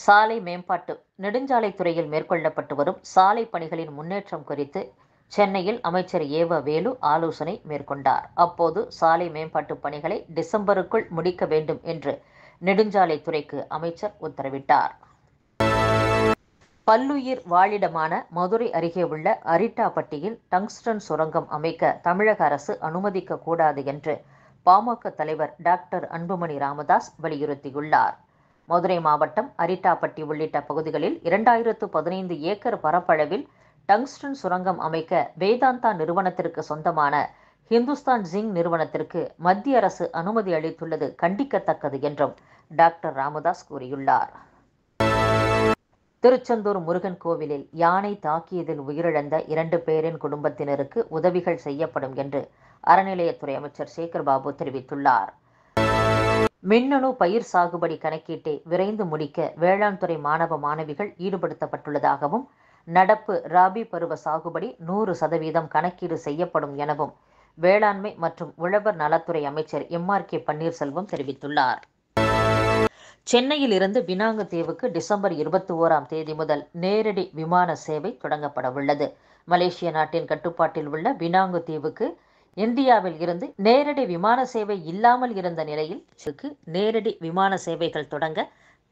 சாலை மேம்பாட்டு நெடுஞ்சாலைத்துறையில் மேற்கொள்ளப்பட்டு வரும் சாலை பணிகளின் முன்னேற்றம் குறித்து சென்னையில் அமைச்சர் ஏவ வேலு ஆலோசனை மேற்கொண்டார். அப்போது சாலை மேம்பாட்டு பணிகளை டிசம்பருக்குள் முடிக்க வேண்டும் என்று நெடுஞ்சாலைத்துறைக்கு அமைச்சர் உத்தரவிட்டார். பல்லுயிர் வாழிடமான மதுரை அருகே உள்ள அரிட்டாப்பட்டியில் டங்ஸ்டன் சுரங்கம் அமைக்க தமிழக அரசு அனுமதிக்க கூடாது என்று பாமக தலைவர் டாக்டர் அன்புமணி ராமதாஸ் வலியுறுத்தியுள்ளார். மதுரை மாவட்டம் அரிட்டாப்பட்டி உள்ளிட்ட பகுதிகளில் 2015 ஏக்கர் பரப்பளவில் டங்ஸ்டன் சுரங்கம் அமைக்க வேதாந்தா நிறுவனத்திற்கு சொந்தமான ஹிந்துஸ்தான் ஜிங்க் நிறுவனத்திற்கு மத்திய அரசு அனுமதி அளித்துள்ளது கண்டிக்கத்தக்கது என்றும் டாக்டர் ராமதாஸ் கூறியுள்ளார். திருச்செந்தூர் முருகன் கோவிலில் யானை தாக்கியதில் உயிரிழந்த 2 பேரின் குடும்பத்தினருக்கு உதவிகள் செய்யப்படும் என்று அறநிலையத்துறை அமைச்சர் சேகர்பாபு தெரிவித்துள்ளார். மின்னணு பயிர் சாகுபடி கணக்கீட்டை விரைந்து முடிக்க வேளாண் துறை மாணவ மாணவிகள் ஈடுபடுத்தப்பட்டுள்ளதாகவும் நடப்பு ராபி பருவ சாகுபடி 100% கணக்கீடு செய்யப்படும் எனவும் வேளாண்மை மற்றும் உழவர் நலத்துறை அமைச்சர் MRK பன்னீர்செல்வம் தெரிவித்துள்ளார். சென்னையில் இருந்து பினாங்கு தீவுக்கு டிசம்பர் 21ஆம் தேதி முதல் நேரடி விமான சேவை தொடங்கப்பட உள்ளது. மலேசிய நாட்டின் கட்டுப்பாட்டில் உள்ள பினாங்கு தீவுக்கு இந்தியாவில் இருந்து நேரடி விமான சேவை இல்லாமல் இருந்த நிலையில் நேரடி விமான சேவைகள் தொடங்க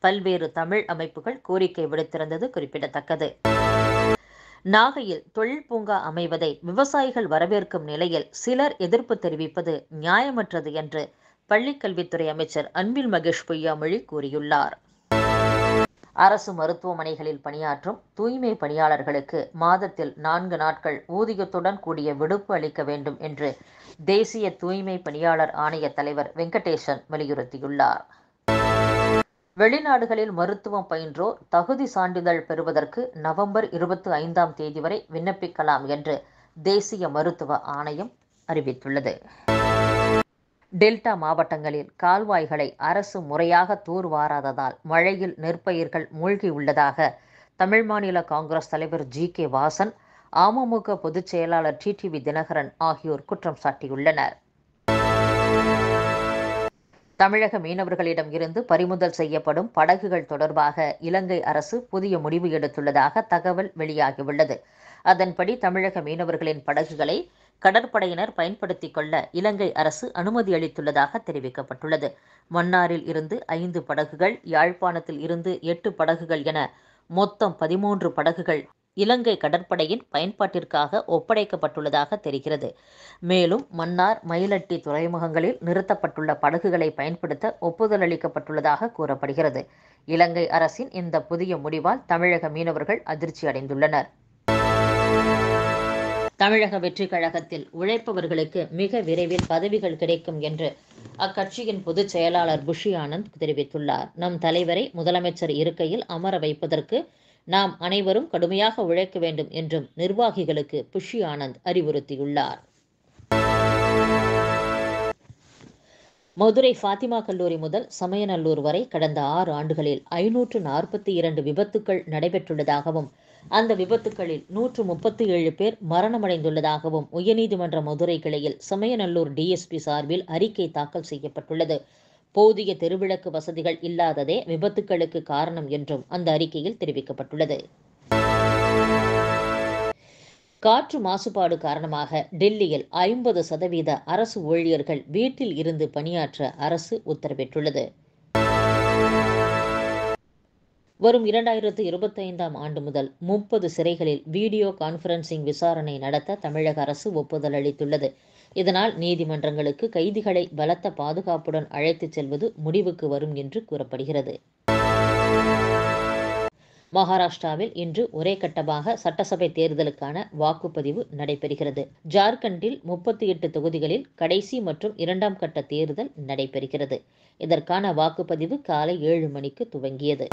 பல்வேறு தமிழ் அமைப்புகள் கோரிக்கை விடுத்திருந்தது குறிப்பிடத்தக்கது. நாகையில் தொழில் பூங்கா அமைவதை விவசாயிகள் வரவேற்கும் நிலையில் சிலர் எதிர்ப்பு தெரிவிப்பது நியாயமற்றது என்று பள்ளிக்கல்வித்துறை அமைச்சர் அன்பில் மகேஷ் பொய்யாமொழி கூறியுள்ளார். அரசு மருத்துவமனைகளில் பணியாற்றும் தூய்மை பணியாளர்களுக்கு மாதத்தில் 4 நாட்கள் ஊதியத்துடன் கூடிய விடுப்பு அளிக்க வேண்டும் என்று தேசிய தூய்மை பணியாளர் ஆணைய தலைவர் வெங்கடேசன் வலியுறுத்தியுள்ளார். வெளிநாடுகளில் மருத்துவம் பயின்றோர் தகுதி சான்றிதழ் பெறுவதற்கு நவம்பர் 25ஆம் தேதி வரை விண்ணப்பிக்கலாம் என்று தேசிய மருத்துவ ஆணையம் அறிவித்துள்ளது. டெல்டா மாவட்டங்களில் கால்வாய்களை அரசு முறையாக தூர்வாராததால் மழையில் நெற்பயிர்கள் மூழ்கியுள்ளதாக தமிழ் மாநில காங்கிரஸ் தலைவர் GK வாசன், அமமுக பொதுச் செயலாளர் TTV தினகரன் ஆகியோர் குற்றம் சாட்டியுள்ளனர். தமிழக மீனவர்களிடம் இருந்து பறிமுதல் செய்யப்படும் படகுகள் தொடர்பாக இலங்கை அரசு புதிய முடிவு எடுத்துள்ளதாக தகவல் வெளியாகியுள்ளது. அதன்படி தமிழக மீனவர்களின் படகுகளை கடற்படையினர் பயன்படுத்திக் கொள்ள இலங்கை அரசு அனுமதி அளித்துள்ளதாக தெரிவிக்கப்பட்டுள்ளது. மன்னாரில் இருந்து 5 படகுகள், யாழ்ப்பாணத்தில் இருந்து 8 படகுகள் என மொத்தம் 13 படகுகள் இலங்கை கடற்படையின் பயன்பாட்டிற்காக ஒப்படைக்கப்பட்டுள்ளதாக தெரிகிறது. மேலும் மன்னார், மயிலட்டி துறைமுகங்களில் நிறுத்தப்பட்டுள்ள படகுகளை பயன்படுத்த ஒப்புதல் அளிக்கப்பட்டுள்ளதாக கூறப்படுகிறது. இலங்கை அரசின் இந்த புதிய முடிவால் தமிழக மீனவர்கள் அதிர்ச்சி அடைந்துள்ளனர். தமிழக வெற்றிக் கழகத்தில் உழைப்பவர்களுக்கு மிக விரைவில் பதவிகள் கிடைக்கும் என்று அக்கட்சியின் பொதுச் செயலாளர் புஷி ஆனந்த் தெரிவித்துள்ளார். நம் தலைவரை முதலமைச்சர் இருக்கையில் அமர வைப்பதற்கு நாம் அனைவரும் கடுமையாக உழைக்க வேண்டும் என்றும் நிர்வாகிகளுக்கு புஷி ஆனந்த் அறிவுறுத்தியுள்ளார். மதுரை ஃபாத்திமா கல்லூரி முதல் சமயநல்லூர் வரை கடந்த 6 ஆண்டுகளில் 542 விபத்துக்கள் நடைபெற்றுள்ளதாகவும் அந்த விபத்துக்களில் 137 பேர் மரணமடைந்துள்ளதாகவும் உயர்நீதிமன்ற மதுரை கிளையில் சமயநல்லூர் DSP சார்பில் அறிக்கை தாக்கல் செய்யப்பட்டுள்ளது. போதிய தெருவிளக்கு வசதிகள் இல்லாததே விபத்துக்களுக்கு காரணம் என்றும் அந்த அறிக்கையில் தெரிவிக்கப்பட்டுள்ளது. காற்று மாசுபாடு காரணமாக டெல்லியில் 50% அரசு ஊழியர்கள் வீட்டில் இருந்து பணியாற்ற அரசு உத்தரவிட்டுள்ளது. வரும் 2025ஆம் ஆண்டு முதல் 30 சிறைகளில் வீடியோ கான்ஃபரன்சிங் விசாரணை நடத்த தமிழக அரசு ஒப்புதல் அளித்துள்ளது. இதனால் நீதிமன்றங்களுக்கு கைதிகளை பலத்த பாதுகாப்புடன் அழைத்துச் செல்வது முடிவுக்கு வரும் என்று கூறப்படுகிறது. மகாராஷ்டிராவில் இன்று ஒரே கட்டமாக சட்டசபை தேர்தலுக்கான வாக்குப்பதிவு நடைபெறுகிறது. ஜார்க்கண்டில் 38 தொகுதிகளில் கடைசி மற்றும் 2ஆம் கட்ட தேர்தல் நடைபெறுகிறது. இதற்கான வாக்குப்பதிவு காலை 7 மணிக்கு துவங்கியது.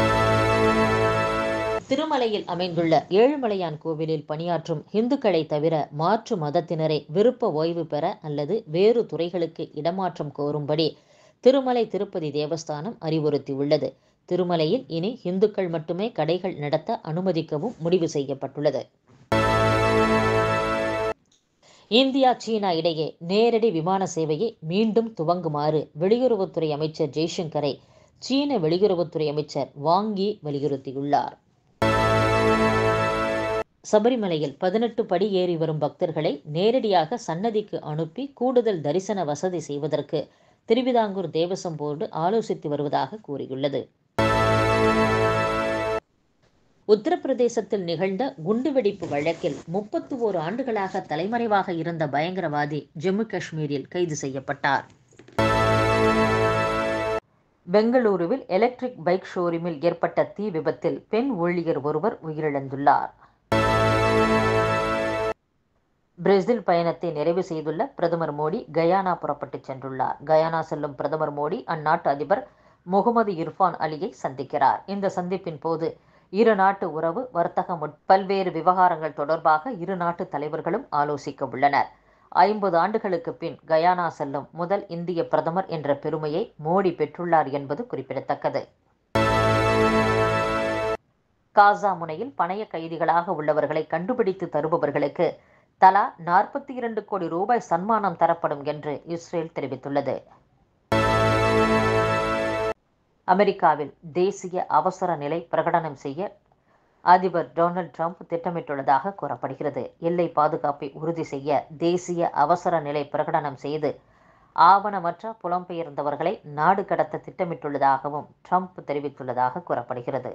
திருமலையில் அமைந்துள்ள ஏழுமலையான் கோவிலில் பணியாற்றும் இந்துக்களை தவிர மாற்று மதத்தினரை விருப்ப ஓய்வு பெற அல்லது வேறு துறைகளுக்கு இடமாற்றம் கோரும்படி திருமலை திருப்பதி தேவஸ்தானம் அறிவுறுத்தியுள்ளது. திருமலையில் இனி இந்துக்கள் மட்டுமே கடைகள் நடத்த அனுமதிக்கவும் முடிவு செய்யப்பட்டுள்ளது. இந்தியா சீனா இடையே நேரடி விமான சேவையை மீண்டும் துவங்குமாறு வெளியுறவுத்துறை அமைச்சர் ஜெய்சங்கரை சீன வெளியுறவுத்துறை அமைச்சர் வாங் யி வலியுறுத்தியுள்ளார். சபரிமலையில் 18 படி ஏறி வரும் பக்தர்களை நேரடியாக சன்னதிக்கு அனுப்பி கூடுதல் தரிசன வசதி செய்வதற்கு திருவிதாங்கூர் தேவசம் போர்டு ஆலோசித்து வருவதாக கூறியுள்ளது. உத்தரப்பிரதேசத்தில் நிகழ்ந்த குண்டுவெடிப்பு வழக்கில் 31 ஆண்டுகளாக தலைமறைவாக இருந்த பயங்கரவாதி ஜம்மு காஷ்மீரில் கைது செய்யப்பட்டார். பெங்களூருவில் எலக்ட்ரிக் பைக் ஷோரூமில் ஏற்பட்ட தீ விபத்தில் பெண் ஊழியர் ஒருவர் உயிரிழந்துள்ளார். பிரேசில் பயணத்தை நிறைவு செய்துள்ள பிரதமர் மோடி கயானா புறப்பட்டுச் சென்றுள்ளார். கயானா செல்லும் பிரதமர் மோடி அந்நாட்டு அதிபர் முகமது இர்ஃபான் அலியை சந்திக்கிறார். இந்த சந்திப்பின் போது இரு நாட்டு உறவு, வர்த்தகம் பல்வேறு விவகாரங்கள் தொடர்பாக இரு நாட்டு தலைவர்களும் ஆலோசிக்க உள்ளனர். 50 ஆண்டுகளுக்கு பின் கயானா செல்லும் முதல் இந்திய பிரதமர் என்ற பெருமையை மோடி பெற்றுள்ளார் என்பது குறிப்பிடத்தக்கது. காசா முனையில் பணைய கைதிகளாக உள்ளவர்களை கண்டுபிடித்து தருபவர்களுக்கு தலா 42 கோடி ரூபாய் சன்மானம் தரப்படும் என்று இஸ்ரேல் தெரிவித்துள்ளது. அமெரிக்காவில் தேசிய அவசர நிலை பிரகடனம் செய்ய அதிபர் டொனால்ட் ட்ரம்ப் திட்டமிட்டுள்ளதாக கூறப்படுகிறது. எல்லை பாதுகாப்பை உறுதி செய்ய தேசிய அவசர நிலை பிரகடனம் செய்து ஆவணமற்ற புலம்பெயர்ந்தவர்களை நாடு கடத்த திட்டமிட்டுள்ளதாகவும் ட்ரம்ப் தெரிவித்துள்ளதாக கூறப்படுகிறது.